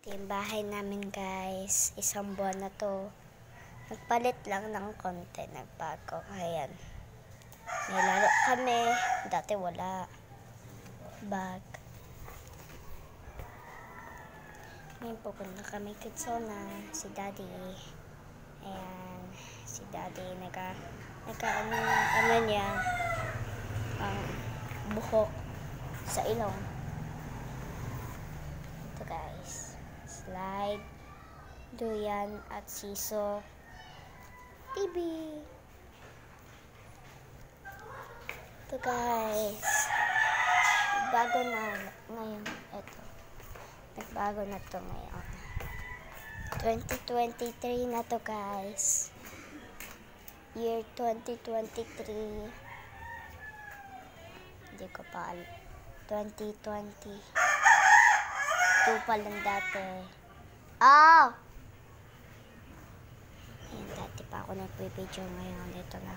Ito yung bahay namin, guys. Isang buwan na to. Nagpalit lang ng konti. Nagbago. Ayan. May laro kami. Dati wala. Bag. Ngayon pupunta kami Quezona. Si Daddy. Ayan. Si Daddy ano niya, ang buhok sa ilong. Ito, guys. Slide, duyan, at siso. TV. Ito, guys. Nagbago na ngayon. Ito. Nagbago na to ngayon. 2023 na to, guys. Year 2023. Hindi ko pa alam. 2020. 2 pa lang dati. Oh! Ayan, dati pa ako nagpipidyo ngayon. Ito na.